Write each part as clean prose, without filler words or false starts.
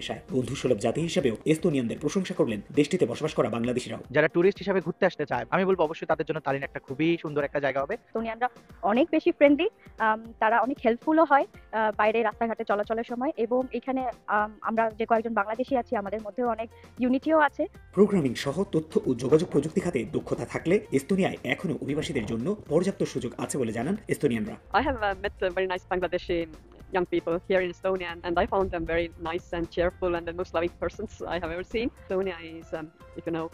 পেশায়। বন্ধুসুলভ জাতি হিসেবেও এস্তোনিয়ানদের প্রশংসা করলেন দেশটিতে বসবাস করা বাংলাদেশিরাও। যারা টুরিস্ট হিসেবে ঘুরতে আসতে চায়, আমি বলবো অবশ্যই তাদের জন্য তালিন একটা খুবই সুন্দর একটা জায়গা হবে। এস্তোনিয়ানরা অনেক বেশি ফ্রেন্ডলি, তারা অনেক হেল্পফুলও হয় বাইরে রাস্তাঘাটে চলাচলের সময়, এবং এখানে আমরা যে কয়েকজন বাংলাদেশি আছি আমাদের মধ্যেও অনেক ইউনিটিও আছে। প্রোগ্রামিং সহ তথ্য ও যোগাযোগ প্রযুক্তি খাতে দক্ষতা থাকলে এস্তোনিয়ায় এখনো অভিবাসীদের জন্য পর্যাপ্ত সুযোগ আছে বলে জানান এস্তোনিয়ানরা। I have met very nice Bangladeshi young people here in Estonia, and I found them very nice and cheerful and the most loving persons I have ever seen. Estonia is, if you know,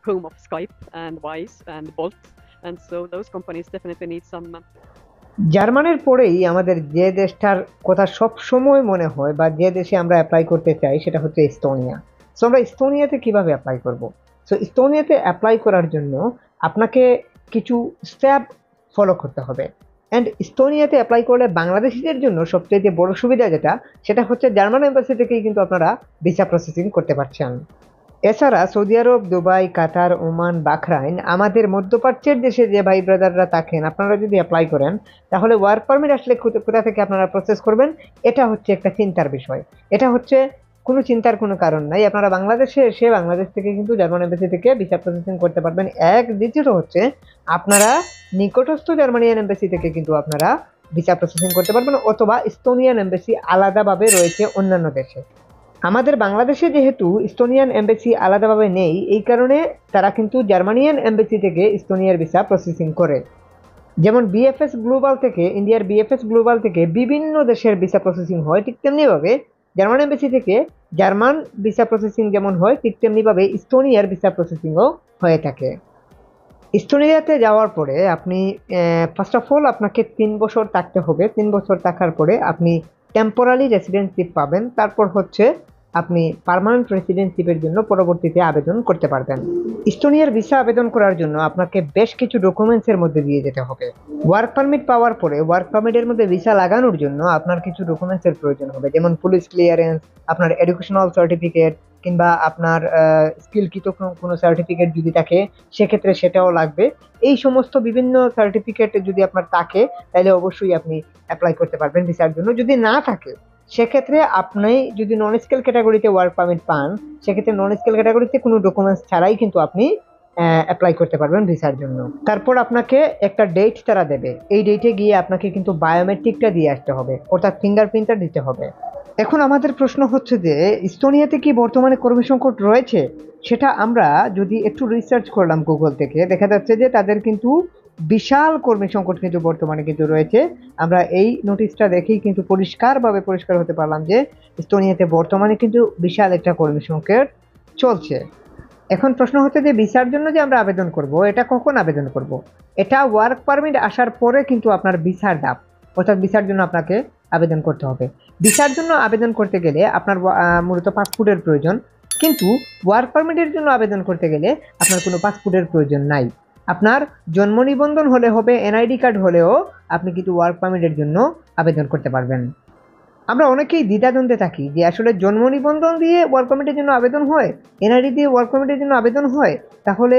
home of Skype and Wise and Bolt, and so those companies definitely need some. জার্মানির পরেই আমাদের যে দেশটার কথা সব সময় মনে হয় বা যে দেশে আমরা অ্যাপ্লাই করতে চাই সেটা হচ্ছে এস্তোনিয়া। সো আমরা এস্তোনিয়াতে কিভাবে অ্যাপ্লাই করব? সো এস্তোনিয়াতে অ্যাপ্লাই করার জন্য আপনাকে কিছু স্টেপ ফলো করতে হবে। অ্যান্ড এস্তোনিয়াতে অ্যাপ্লাই করলে বাংলাদেশিদের জন্য সবচেয়ে বড় সুবিধা সেটা হচ্ছে জার্মান এম্বাসি থেকেই কিন্তু আপনারা ভিসা প্রসেসিং করতে পারছেন। এছাড়া সৌদি আরব, দুবাই, কাতার, ওমান, বাহরাইন, আমাদের মধ্যপ্রাচ্যের দেশে যে ভাই ব্রাদাররা থাকেন, আপনারা যদি অ্যাপ্লাই করেন তাহলে ওয়ার্ক পারমিট আসলে কোথা থেকে আপনারা প্রসেস করবেন, এটা হচ্ছে একটা চিন্তার বিষয়। এটা হচ্ছে কোনো চিন্তার কোনো কারণ নাই। আপনারা বাংলাদেশে এসে বাংলাদেশ থেকে কিন্তু জার্মান এম্বাসি থেকে ভিসা প্রসেসিং করতে পারবেন। দ্বিতীয়ত হচ্ছে আপনারা নিকটস্থ জার্মানিয়ান এম্বাসি থেকে কিন্তু আপনারা ভিসা প্রসেসিং করতে পারবেন, অথবা এস্তোনিয়ান এম্বাসি আলাদাভাবে রয়েছে অন্যান্য দেশে। আমাদের বাংলাদেশে যেহেতু এস্তোনিয়ান এম্বাসি আলাদাভাবে নেই, এই কারণে তারা কিন্তু জার্মানিয়ান এম্বাসি থেকে এস্তোনিয়ার ভিসা প্রসেসিং করে। যেমন বিএফএস গ্লোবাল থেকে, ইন্ডিয়ার বিএফএস গ্লোবাল থেকে বিভিন্ন দেশের ভিসা প্রসেসিং হয়, ঠিক তেমনিভাবে জার্মান এম্বাসি থেকে জার্মান ভিসা প্রসেসিং যেমন হয়, ঠিক তেমনিভাবে এস্তোনিয়ার ভিসা প্রসেসিংও হয়ে থাকে। এস্তোনিয়াতে যাওয়ার পরে আপনি ফার্স্ট অফ অল আপনাকে 3 বছর থাকতে হবে। 3 বছর থাকার পরে আপনি টেম্পোরারি রেসিডেন্সিপ পাবেন। তারপর হচ্ছে আপনি পার্মানেন্ট রেসিডেন্সিপের জন্য পরবর্তীতে আবেদন করতে পারবেন। এস্তোনিয়ার ভিসা আবেদন করার জন্য আপনাকে বেশ কিছু ডকুমেন্টসের মধ্যে দিয়ে যেতে হবে। ওয়ার্ক পারমিট পাওয়ার পরে ওয়ার্ক পারমিটের মধ্যে ভিসা লাগানোর জন্য আপনার কিছু ডকুমেন্টসের প্রয়োজন হবে, যেমন পুলিশ ক্লিয়ারেন্স, আপনার এডুকেশনাল সার্টিফিকেট, কিংবা আপনার স্কিলকৃত কোনো সার্টিফিকেট যদি থাকে সেক্ষেত্রে সেটাও লাগবে। এই সমস্ত বিভিন্ন সার্টিফিকেট যদি আপনার থাকে তাহলে অবশ্যই আপনি অ্যাপ্লাই করতে পারবেন ভিসার জন্য। যদি না থাকে সেক্ষেত্রে আপনি যদি নন স্কেল ক্যাটাগরিতে ওয়ার্ক পারমিট পান, সেক্ষেত্রে নন স্কেল ক্যাটাগরিতে কোনো ডকুমেন্টস ছাড়াই কিন্তু আপনি অ্যাপ্লাই করতে পারবেন ভিসার জন্য। তারপর আপনাকে একটা ডেট তারা দেবে, এই ডেটে গিয়ে আপনাকে কিন্তু বায়োমেট্রিকটা দিয়ে আসতে হবে, অর্থাৎ ফিঙ্গারপ্রিন্টটা দিতে হবে। এখন আমাদের প্রশ্ন হচ্ছে যে এস্তোনিয়াতে কি বর্তমানে কর্মী সংকট রয়েছে? সেটা আমরা যদি একটু রিসার্চ করলাম গুগল থেকে, দেখা যাচ্ছে যে তাদের কিন্তু বিশাল কর্মী সংকট কিন্তু বর্তমানে কিন্তু রয়েছে। আমরা এই নোটিশটা দেখেই কিন্তু পরিষ্কার হতে পারলাম যে এস্তোনিয়াতে বর্তমানে কিন্তু বিশাল একটা কর্মী সংকট চলছে। এখন প্রশ্ন হচ্ছে যে ভিসার জন্য যে আমরা আবেদন করব, এটা কখন আবেদন করব? এটা ওয়ার্ক পারমিট আসার পরে কিন্তু আপনার ভিসার ধাপ, অর্থাৎ ভিসার জন্য আপনাকে আবেদন করতে হবে। ভিসার জন্য আবেদন করতে গেলে আপনার মূলত পাসপোর্টের প্রয়োজন, কিন্তু ওয়ার্ক পারমিটের জন্য আবেদন করতে গেলে আপনার কোনো পাসপোর্টের প্রয়োজন নাই। আপনার জন্ম নিবন্ধন হলে হবে, এনআইডি কার্ড হলেও আপনি কিন্তু ওয়ার্ক পারমিটের জন্য আবেদন করতে পারবেন। আমরা অনেকেই দ্বিধাদ্বন্দ্বে থাকি যে আসলে জন্ম নিবন্ধন দিয়ে ওয়ার্ক পারমিটের জন্য আবেদন হয়, এনআইডি দিয়ে ওয়ার্ক পারমিটের জন্য আবেদন হয়, তাহলে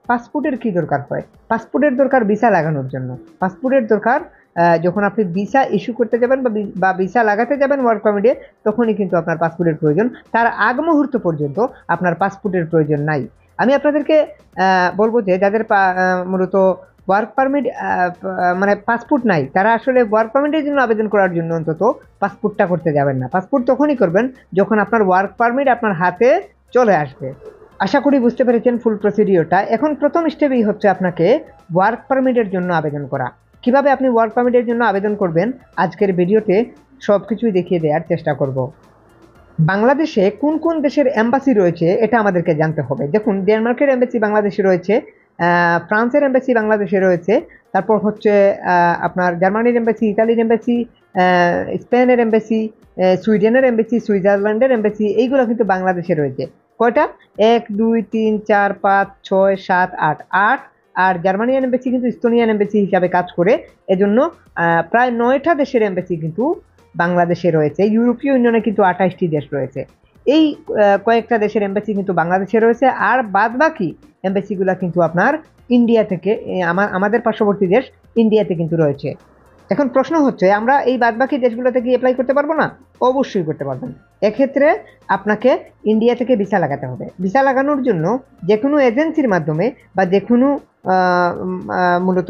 পাসপোর্টের কি দরকার হয়? পাসপোর্টের দরকার ভিসা লাগানোর জন্য। পাসপোর্টের দরকার যখন আপনি ভিসা ইস্যু করতে যাবেন বা ভিসা লাগাতে যাবেন ওয়ার্ক পারমিটে, তখনই কিন্তু আপনার পাসপোর্টের প্রয়োজন। তার আগ মুহূর্ত পর্যন্ত আপনার পাসপোর্টের প্রয়োজন নাই। আমি আপনাদেরকে বলবো যে যাদের মূলত ওয়ার্ক পারমিট মানে পাসপোর্ট নাই, তারা আসলে ওয়ার্ক পারমিটের জন্য আবেদন করার জন্য অন্তত পাসপোর্টটা করতে যাবেন না। পাসপোর্ট তখনই করবেন যখন আপনার ওয়ার্ক পারমিট আপনার হাতে চলে আসবে। আশা করি বুঝতে পেরেছেন ফুল প্রসিডিওরটা। এখন প্রথম স্টেপই হচ্ছে আপনাকে ওয়ার্ক পারমিটের জন্য আবেদন করা। কিভাবে আপনি ওয়ার্ক পারমিটের জন্য আবেদন করবেন আজকের ভিডিওতে সব কিছুই দেখিয়ে দেওয়ার চেষ্টা করব। বাংলাদেশে কোন কোন দেশের এম্বাসি রয়েছে এটা আমাদেরকে জানতে হবে। দেখুন, ডেনমার্কের এম্বাসি বাংলাদেশে রয়েছে, ফ্রান্সের এম্বাসি বাংলাদেশে রয়েছে, তারপর হচ্ছে আপনার জার্মানির এম্বাসি, ইতালির এম্বাসি, স্পেনের এম্বাসি, সুইডেনের এম্বাসি, সুইজারল্যান্ডের এম্বাসি, এইগুলো কিন্তু বাংলাদেশে রয়েছে। কয়টা? 1 2 3 4 5 6 7 8 8। আর জার্মানিয়ান এম্বাসি কিন্তু এস্তোনিয়ান এম্বাসি হিসাবে কাজ করে, এজন্য প্রায় 9টা দেশের এম্বাসি কিন্তু বাংলাদেশে রয়েছে। ইউরোপীয় ইউনিয়নে কিন্তু 28টি দেশ রয়েছে। এই কয়েকটা দেশের এম্বাসি কিন্তু বাংলাদেশে রয়েছে, আর বাদ বাকি এম্বাসিগুলো কিন্তু আপনার ইন্ডিয়া থেকে, আমাদের পার্শ্ববর্তী দেশ ইন্ডিয়াতে কিন্তু রয়েছে। এখন প্রশ্ন হচ্ছে আমরা এই বাদ বাকি দেশগুলোতে কি অ্যাপ্লাই করতে পারবো না? অবশ্যই করতে পারবেন। এক্ষেত্রে আপনাকে ইন্ডিয়া থেকে ভিসা লাগাতে হবে। ভিসা লাগানোর জন্য যে কোনো এজেন্সির মাধ্যমে বা যে কোনো মূলত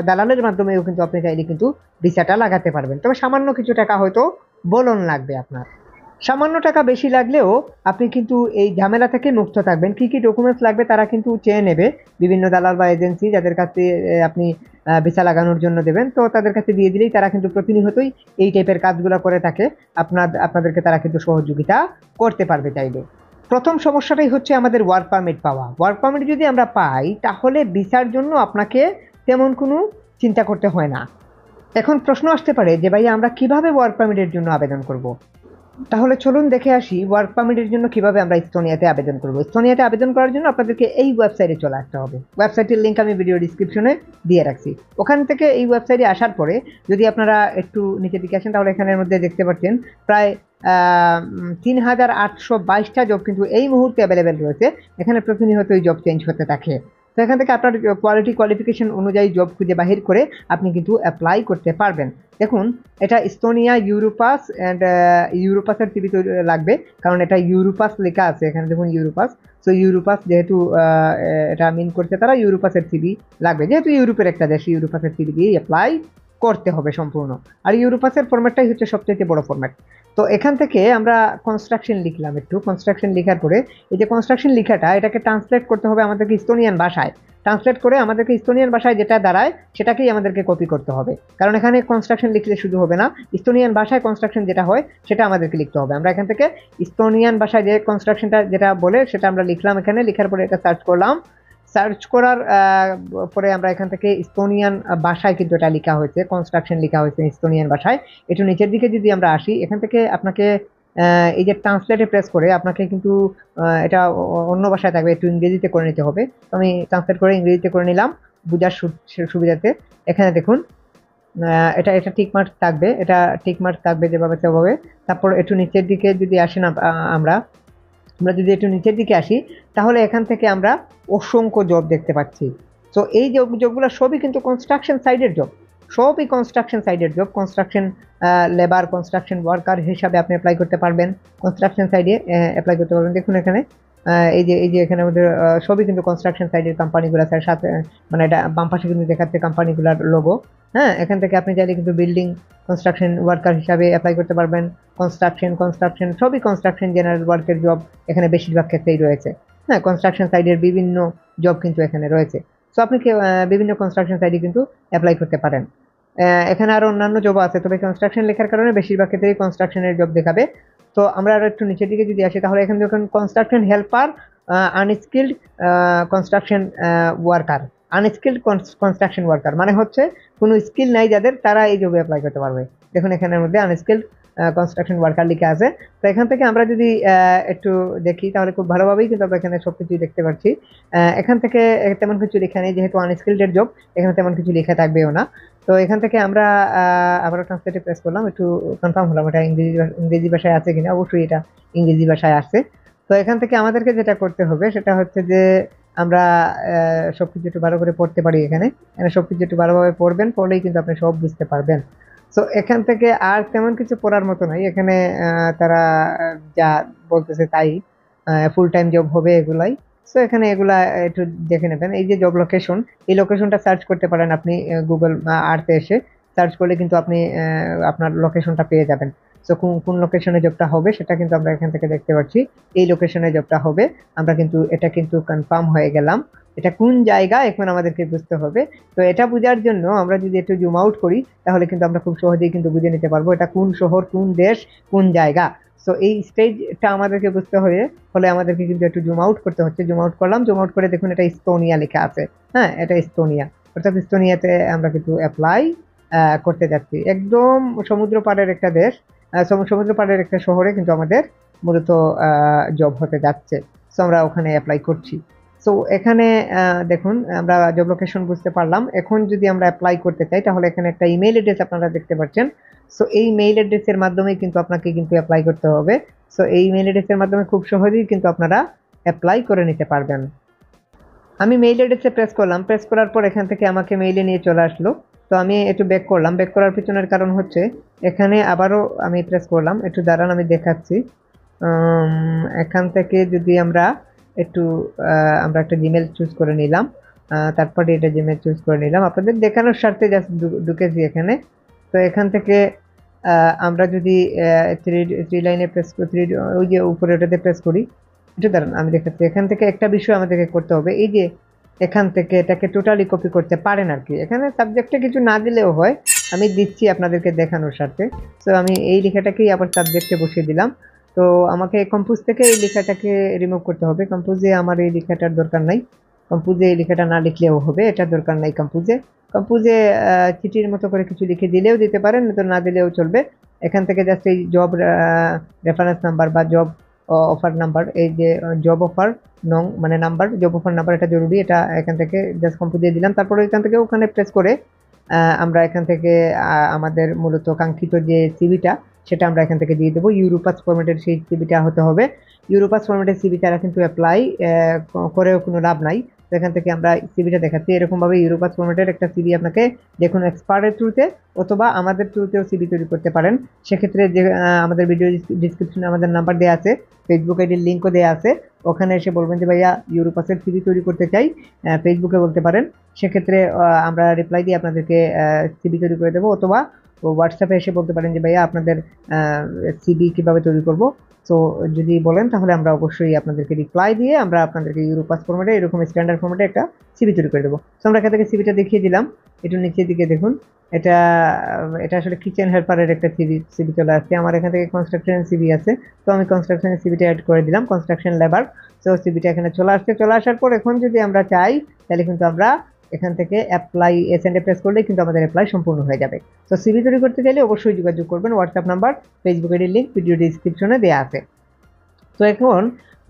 দালালের মাধ্যমেও কিন্তু আপনি চাইলে কিন্তু ভিসাটা লাগাতে পারবেন। তবে সামান্য কিছু টাকা হয়তো বলন লাগবে আপনার। সামান্য টাকা বেশি লাগলেও আপনি কিন্তু এই ঝামেলা থেকে মুক্ত থাকবেন। কি কি ডকুমেন্টস লাগবে তারা কিন্তু চেয়ে নেবে, বিভিন্ন দালাল বা এজেন্সি যাদের কাছে আপনি ভিসা লাগানোর জন্য দেবেন, তো তাদের কাছে দিয়ে দিলেই তারা কিন্তু প্রতিনিয়তই এই টাইপের কাজগুলো করে থাকে। আপনাদেরকে তারা কিন্তু সহযোগিতা করতে পারবে চাইলে। প্রথম সমস্যাটাই হচ্ছে আমাদের ওয়ার্ক পারমিট পাওয়া। ওয়ার্ক পারমিট যদি আমরা পাই তাহলে ভিসার জন্য আপনাকে তেমন কোনো চিন্তা করতে হয় না। এখন প্রশ্ন আসতে পারে যে ভাই আমরা কিভাবে ওয়ার্ক পারমিটের জন্য আবেদন করব। তাহলে চলুন দেখে আসি ওয়ার্ক পারমিটের জন্য কিভাবে আমরা ইস্তোনিয়াতে আবেদন করব। ইস্তোনিয়াতে আবেদন করার জন্য আপনাদেরকে এই ওয়েবসাইটে চলে আসতে হবে। ওয়েবসাইটের লিঙ্ক আমি ভিডিও ডিসক্রিপশনে দিয়ে রাখছি। ওখান থেকে এই ওয়েবসাইটে আসার পরে যদি আপনারা একটু নিচের দিকে আসেন তাহলে এখানের মধ্যে দেখতে পাচ্ছেন প্রায় 3822টা জব কিন্তু এই মুহূর্তে অ্যাভেলেবেল রয়েছে। এখানে প্রতিনিয়তই জব চেঞ্জ হতে থাকে। তো এখান থেকে আপনার কোয়ালিফিকেশন অনুযায়ী জব খুঁজে বাহির করে আপনি কিন্তু অ্যাপ্লাই করতে পারবেন। দেখুন এটা ইস্তোনিয়া ইউরোপাস অ্যান্ড ইউরোপাসের সিভি লাগবে, কারণ এটা ইউরোপাস লেখা আছে এখানে, দেখুন ইউরোপাস। সো ইউরোপাস যেহেতু এটা মিন করছে তারা, ইউরোপাসের সিভি লাগবে, যেহেতু ইউরোপের একটা দেশ, ইউরোপাসের সিভি দিয়ে অ্যাপ্লাই করতে হবে সম্পূর্ণ। আর ইউরোপাসের ফরম্যাটটাই হচ্ছে সবচেয়ে বড় ফরম্যাট। তো এখান থেকে আমরা কনস্ট্রাকশন লিখলাম, একটু কনস্ট্রাকশন লেখার পরে এই যে কনস্ট্রাকশন লেখাটা এটাকে ট্রান্সলেট করতে হবে আমাদেরকে ইস্তোনিয়ান ভাষায়। ট্রান্সলেট করে আমাদেরকে ইস্তোনিয়ান ভাষায় যেটা দাঁড়ায় সেটাকেই আমাদেরকে কপি করতে হবে, কারণ এখানে কনস্ট্রাকশন লিখলে শুধু হবে না, ইস্তোনিয়ান ভাষায় কনস্ট্রাকশন যেটা হয় সেটা আমাদেরকে লিখতে হবে। আমরা এখান থেকে ইস্তোনিয়ান ভাষায় যে কনস্ট্রাকশনটা যেটা বলে সেটা আমরা লিখলাম এখানে, লেখার পরে এটা সার্চ করলাম। সার্চ করার পরে আমরা এখান থেকে ইস্তোনিয়ান ভাষায় কিন্তু এটা লেখা হয়েছে, কনস্ট্রাকশন লেখা হয়েছে ইস্তোনিয়ান ভাষায়। একটু নিচের দিকে যদি আমরা আসি, এখান থেকে আপনাকে এই যে ট্রান্সলেটে প্রেস করে আপনাকে কিন্তু এটা অন্য ভাষায় থাকবে, একটু ইংরেজিতে করে নিতে হবে। তো আমি ট্রান্সলেট করে ইংরেজিতে করে নিলাম বোঝার সুবিধাতে। এখানে দেখুন এটা টিক মার্ক থাকবে, এটা টিক মার্ক থাকবে যেভাবে সেভাবে। তারপর একটু নিচের দিকে যদি আসি না আমরা যদি একটু নিচের দিকে আসি তাহলে এখান থেকে আমরা অসংখ্য জব দেখতে পাচ্ছি। তো এই জবগুলো সবই কিন্তু কনস্ট্রাকশন সাইডের জব, সবই কনস্ট্রাকশন সাইডের job. Construction labour, construction worker হিসাবে আপনি অ্যাপ্লাই করতে পারবেন, কনস্ট্রাকশন সাইডে অ্যাপ্লাই করতে পারবেন। দেখুন এখানে এই যে এখানে আমাদের সবই কিন্তু কনস্ট্রাকশন সাইডের কোম্পানিগুলো আছে, সাথে মানে এটা বাম পাশে কিন্তু দেখাচ্ছে কোম্পানিগুলোর লোগো। হ্যাঁ, এখান থেকে আপনি চাইলে কিন্তু বিল্ডিং কনস্ট্রাকশন ওয়ার্কার হিসাবে অ্যাপ্লাই করতে পারবেন। কনস্ট্রাকশন সবই কনস্ট্রাকশন জেনারেল ওয়ার্কের জব এখানে বেশিরভাগ ক্ষেত্রেই রয়েছে। হ্যাঁ, কনস্ট্রাকশন সাইডের বিভিন্ন জব কিন্তু এখানে রয়েছে। সো আপনি বিভিন্ন কনস্ট্রাকশন সাইডে কিন্তু অ্যাপ্লাই করতে পারেন। এখানে আরো অন্যান্য জব আছে, তবে কনস্ট্রাকশন লেখার কারণে বেশিরভাগ ক্ষেত্রেই কনস্ট্রাকশনের জব দেখাবে। তো আমরা আরো একটু নিচের দিকে যদি আসি তাহলে এখানে দেখুন construction helper, unskilled construction worker. Unskilled construction worker মানে হচ্ছে কোনো স্কিল নাই যাদের, তারা এই জবে অ্যাপ্লাই করতে পারবে। দেখুন এখানের মধ্যে আনস্কিল্ড কনস্ট্রাকশন ওয়ার্কার লেখা আছে। তো এখান থেকে আমরা যদি একটু দেখি তাহলে খুব ভালোভাবেই কিন্তু আমরা এখানে সবকিছুই দেখতে পাচ্ছি। এখান থেকে তেমন কিছু লেখা নেই, যেহেতু আনস্কিল্ডের জব এখানে তেমন কিছু লেখা থাকবেও না। তো এখান থেকে আমরা আবারও ট্রান্সলেটে প্রেস করলাম, একটু কনফার্ম হলাম এটা ইংরেজি ভাষায় আছে কিনা। অবশ্যই এটা ইংরেজি ভাষায় আছে। তো এখান থেকে আমাদেরকে যেটা করতে হবে সেটা হচ্ছে যে আমরা সবকিছু একটু ভালো করে পড়তে পারি। এখানে সবকিছু একটু ভালোভাবে পড়বেন, পড়লেই কিন্তু আপনি সব বুঝতে পারবেন। তো এখান থেকে আর তেমন কিছু পড়ার মতো নাই। এখানে তারা যা বলতেছে তাই, ফুল টাইম জব হবে এগুলাই। সো এখানে এগুলা একটু দেখে নেবেন। এই যে জব লোকেশন, এই লোকেশনটা সার্চ করতে পারেন আপনি গুগল আর্থে এসে সার্চ করলে কিন্তু আপনি আপনার লোকেশনটা পেয়ে যাবেন। সো কোন লোকেশনে জবটা হবে সেটা কিন্তু আমরা এখান থেকে দেখতে পাচ্ছি। এই লোকেশনে জবটা হবে, আমরা কিন্তু এটা কিন্তু কনফার্ম হয়ে গেলাম। এটা কোন জায়গা এখন আমাদেরকে বুঝতে হবে। তো এটা বোঝার জন্য আমরা যদি একটু জুম আউট করি তাহলে কিন্তু আমরা খুব সহজেই কিন্তু বুঝে নিতে পারবো এটা কোন শহর, কোন দেশ, কোন জায়গা। সো এই স্টেজটা আমাদেরকে বুঝতে হলে আমাদেরকে কিন্তু একটু জুম আউট করতে হচ্ছে। জুম আউট করলাম, জুম আউট করে দেখুন এটা ইস্তোনিয়া লেখা আছে। হ্যাঁ, এটা ইস্তোনিয়া, অর্থাৎ ইস্তোনিয়াতে আমরা কিন্তু অ্যাপ্লাই করতে যাচ্ছি। একদম সমুদ্র পাড়ের একটা দেশ, সমুদ্র পাড়ের একটা শহরে কিন্তু আমাদের মূলত জব হতে যাচ্ছে। সো আমরা ওখানে অ্যাপ্লাই করছি। সো এখানে দেখুন আমরা জব লোকেশন বুঝতে পারলাম। এখন যদি আমরা অ্যাপ্লাই করতে চাই তাহলে এখানে একটা ইমেল অ্যাড্রেস আপনারা দেখতে পাচ্ছেন। সো এই মেইল অ্যাড্রেসের মাধ্যমে কিন্তু আপনাকে কিন্তু অ্যাপ্লাই করতে হবে। সো এই মেইল অ্যাড্রেসের মাধ্যমে খুব সহজেই কিন্তু আপনারা অ্যাপ্লাই করে নিতে পারবেন। আমি মেইল অ্যাড্রেসে প্রেস করলাম, প্রেস করার পর এখান থেকে আমাকে মেইলে নিয়ে চলে আসলো। তো আমি একটু ব্যাক করলাম, ব্যাক করার পিছনের কারণ হচ্ছে এখানে আবারও আমি প্রেস করলাম, একটু দাঁড়ান আমি দেখাচ্ছি। এখান থেকে যদি আমরা একটু আমরা একটা জিমেল চুজ করে নিলাম, তারপরে এটা জিমেল চুজ করে নিলাম আপনাদের দেখানোর স্বার্থে জাস্ট ঢুকেছি এখানে। তো এখান থেকে আমরা যদি থ্রি লাইনে প্রেস করি, ওই যে উপরে ওটাতে প্রেস করি, এটা দাঁড়ান আমি দেখাচ্ছি। এখান থেকে একটা বিষয় আমাদেরকে করতে হবে, এই যে এখান থেকে এটাকে টোটালি কপি করতে পারেন আর কি। এখানে সাবজেক্টে কিছু না দিলেও হয়, আমি দিচ্ছি আপনাদেরকে দেখানোর স্বার্থে। তো আমি এই লেখাটাকেই আবার সাবজেক্টে বসিয়ে দিলাম। তো আমাকে কম্পোজ থেকে এই লেখাটাকে রিমুভ করতে হবে। কম্পোজে আমার এই লেখাটার দরকার নাই, কম্পোজে এই লেখাটা না লিখলেও হবে, এটার দরকার নাই কম্পোজে। কম্পোজে চিঠির মতো করে কিছু লিখে দিলেও দিতে পারেন, তো না দিলেও চলবে। এখান থেকে জাস্ট এই জব রেফারেন্স নাম্বার বা জব অফার নাম্বার, এই যে জব অফার নং মানে নাম্বার, জব অফার নাম্বার, এটা জরুরি, এটা এখান থেকে জাস্ট কম্পোজে দিলাম। তারপরে এখান থেকে ওখানে প্রেস করে আমরা এখান থেকে আমাদের মূলত কাঙ্ক্ষিত যে সিভিটা সেটা আমরা এখান থেকে দিয়ে দেবো। ইউরোপাস ফরম্যাটের সেই সিভিটা হতে হবে। ইউরোপাস ফরম্যাটের সিভি তারা কিন্তু অ্যাপ্লাই করেও কোনো লাভ নাই। তো এখান থেকে আমরা সিভিটা দেখাচ্ছি এরকমভাবে। ইউরোপাস ফরম্যাটের একটা সিভি আপনাকে যে কোনো এক্সপার্টের থ্রুতে অথবা আমাদের থ্রুতেও সিভি তৈরি করতে পারেন। সেক্ষেত্রে যে আমাদের ভিডিও ডিসক্রিপশনে আমাদের নাম্বার দেওয়া আছে, ফেসবুক আইডির লিঙ্কও দেওয়া আছে, ওখানে এসে বলবেন যে ভাইয়া ইউরোপাসের সিভি তৈরি করতে চাই, ফেসবুকে বলতে পারেন। সেক্ষেত্রে আমরা রিপ্লাই দিয়ে আপনাদেরকে সিভি তৈরি করে দেবো, অথবা হোয়াটসঅ্যাপে এসে বলতে পারেন যে ভাইয়া আপনাদের সিভি কীভাবে তৈরি করব। তো যদি বলেন তাহলে আমরা অবশ্যই আপনাদেরকে রিপ্লাই দিয়ে আমরা আপনাদেরকে ইউরোপাস ফরম্যাটে এরকম স্ট্যান্ডার্ড ফরম্যাটে একটা সিভি তৈরি করে দেবো। তো আমরা এখান থেকে সিভিটা দেখিয়ে দিলাম, একটু নিচের দিকে দেখুন, এটা আসলে কিচেন হেল্পারের একটা সিভি চলে আসছে। আমার এখান থেকে কনস্ট্রাকশনের সিভি আছে, তো আমি কনস্ট্রাকশনের সিভিটা অ্যাড করে দিলাম, কনস্ট্রাকশন লেবার। তো সিভিটা এখানে চলে আসছে। চলে আসার পর এখন যদি আমরা চাই তাহলে কিন্তু আমরা এখান থেকে অ্যাপ্লাই এসএনডে প্রেস করলে কিন্তু আমাদের অ্যাপ্লাই সম্পূর্ণ হয়ে যাবে। তো সিভি তৈরি করতে চাইলে অবশ্যই যোগাযোগ করবেন। হোয়াটসঅ্যাপ নাম্বার, ফেসবুক আইডির লিঙ্ক ভিডিও ডিসক্রিপশনে দেওয়া আছে। তো এখন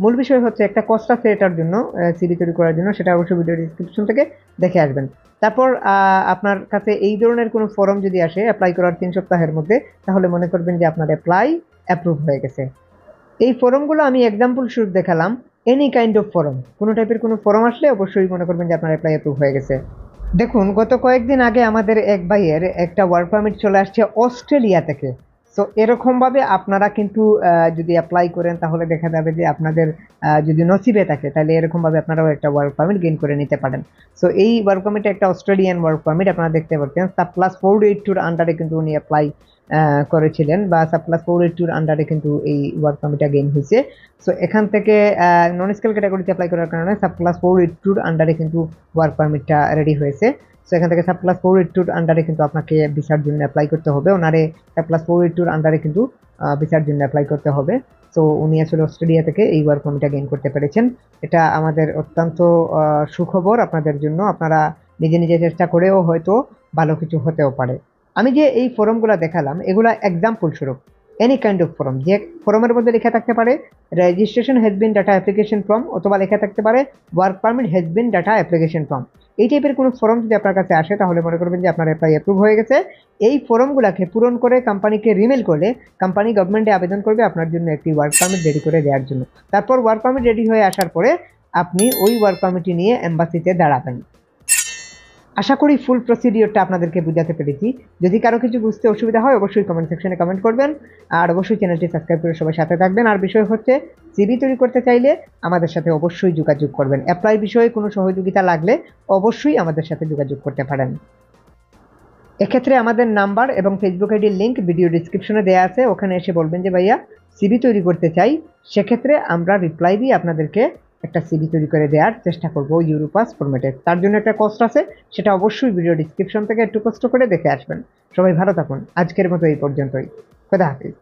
মূল বিষয় হচ্ছে একটা কস্ট আছে এটার জন্য, সিভি তৈরি করার জন্য, সেটা অবশ্যই ভিডিও ডিসক্রিপশন থেকে দেখে আসবেন। তারপর আপনার কাছে এই ধরনের কোনো ফর্ম যদি আসে অ্যাপ্লাই করার 3 সপ্তাহের মধ্যে, তাহলে মনে করবেন যে আপনার অ্যাপ্লাই অ্যাপ্রুভ হয়ে গেছে। এই ফর্মগুলো আমি এক্সাম্পল শুরু দেখালাম। এনি কাইন্ড অফ ফর্ম, কোনো টাইপের কোনো ফর্ম আসলে অবশ্যই মনে করবেন যে আপনার অ্যাপ্লাই অ্যাপ্রুভ হয়ে গেছে। দেখুন গত কয়েকদিন আগে আমাদের এক ভাইয়ের একটা ওয়ার্ক পারমিট চলে আসছে অস্ট্রেলিয়া থেকে। সো এরকমভাবে আপনারা কিন্তু যদি অ্যাপ্লাই করেন তাহলে দেখা যাবে যে আপনাদের যদি নসিবে থাকে তাহলে এরকমভাবে আপনারাও একটা ওয়ার্ক পারমিট গেইন করে নিতে পারেন। সো এই ওয়ার্ক পারমিট একটা অস্ট্রেলিয়ান ওয়ার্ক পারমিট, আপনারা দেখতে পাচ্ছেন সাবক্লাস 482 আন্ডারে কিন্তু উনি অ্যাপ্লাই করেছিলেন, বা সাবক্লাস 482 আন্ডারে কিন্তু এই ওয়ার্ক পারমিটটা গেইন হয়েছে। সো এখান থেকে নন স্কেল ক্যাটাগরিতে অ্যাপ্লাই করার কারণে সাবক্লাস 482 আন্ডারে কিন্তু ওয়ার্ক পারমিটটা রেডি হয়েছে। সো এখান থেকে সাবক্লাস 482 আন্ডারে কিন্তু আপনাকে ভিসার জন্য অ্যাপ্লাই করতে হবে। ওনারে সাবক্লাস 482 আন্ডারে কিন্তু ভিসার জন্য অ্যাপ্লাই করতে হবে। সো উনি আসলে অস্ট্রেলিয়া থেকে এই ওয়ার্ক পারমিটটা গেইন করতে পেরেছেন। এটা আমাদের অত্যন্ত সুখবর আপনাদের জন্য। আপনারা নিজে নিজে চেষ্টা করেও হয়তো ভালো কিছু হতেও পারে। আমি যে এই ফর্মগুলো দেখালাম এগুলা এক্সাম্পল স্বরূপ। এনি কাইন্ড অফ ফর্ম, যে ফর্মের মধ্যে লেখা থাকতে পারে registration has been data application form, অথবা লেখা থাকতে পারে work permit has been data application form. এই টাইপের কোনো ফর্ম যদি আপনার কাছে আসে তাহলে মনে করবেন যে আপনার অ্যাপ্লাই অ্যাপ্রুভ হয়ে গেছে। এই ফর্মগুলোকে পূরণ করে কোম্পানিকে রিমেল করলে কোম্পানি গভর্নমেন্টে আবেদন করবে আপনার জন্য একটি ওয়ার্ক পারমিট রেডি করে দেওয়ার জন্য। তারপর ওয়ার্ক পারমিট রেডি হয়ে আসার পরে আপনি ওই ওয়ার্ক পারমিটটি নিয়ে এম্বাসিতে দাঁড়াবেন। আশা করি ফুল প্রসিডিওরটা আপনাদেরকে বোঝাতে পেরেছি। যদি কারো কিছু বুঝতে অসুবিধা হয় অবশ্যই কমেন্ট সেকশনে কমেন্ট করবেন, আর অবশ্যই চ্যানেলটি সাবস্ক্রাইব করে সবাই সাথে থাকবেন। আর বিষয় হচ্ছে সিভি তৈরি করতে চাইলে আমাদের সাথে অবশ্যই যোগাযোগ করবেন। অ্যাপ্লাই বিষয়ে কোনো সহযোগিতা লাগলে অবশ্যই আমাদের সাথে যোগাযোগ করতে পারেন। এক্ষেত্রে আমাদের নাম্বার এবং ফেসবুক আইডির লিঙ্ক ভিডিও ডিসক্রিপশনে দেওয়া আছে, ওখানে এসে বলবেন যে ভাইয়া সিভি তৈরি করতে চাই। সেক্ষেত্রে আমরা রিপ্লাই দিয়ে আপনাদেরকে একটা সিভি তৈরি করে দেওয়ার চেষ্টা করব ইউরোপাস ফরম্যাটে। তার জন্য একটা কষ্ট আছে, সেটা অবশ্যই ভিডিও ডিসক্রিপশন থেকে একটু কষ্ট করে দেখে আসবেন। সবাই ভালো থাকুন। আজকের মতো এই পর্যন্তই। খোদা হাফিজ।